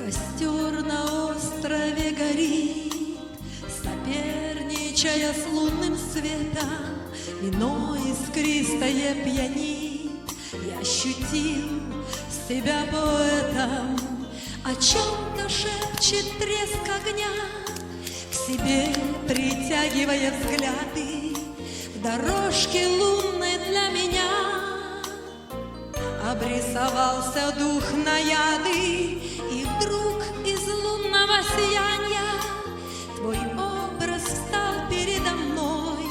Костер на острове горит, соперничая с лунным светом, вино искристое пьянит, и ощутил себя поэтом. О чем-то шепчет треск огня, к себе притягивая взгляды. В дорожке лунной для меня обрисовался дух наяды, и вдруг из лунного сияния твой образ встал передо мной.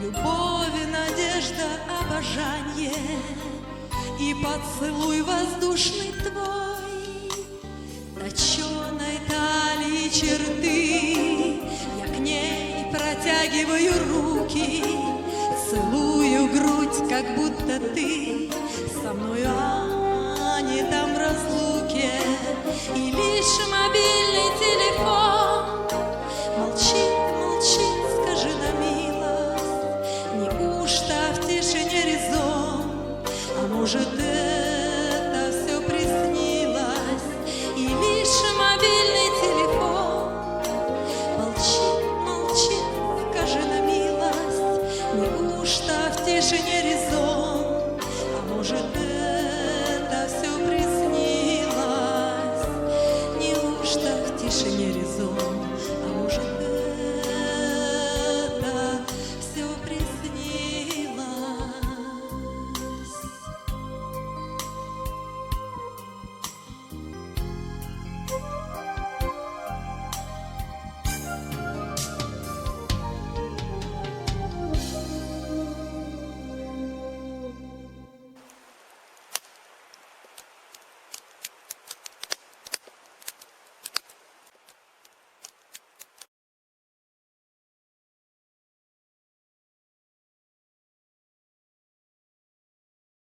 Любовь, надежда, обожание и поцелуй воздушный твой. Точеной талии черты, я к ней протягиваю руки, целую грудь, как будто ты со мной, а не там в разлуке. И лишь мобильный телефон молчит, молчит, скажи на милость, неужто в тишине резон? А может, это все приснилось? И лишь мобильный телефон молчит, молчит, скажи на милость, неужто в тишине резон?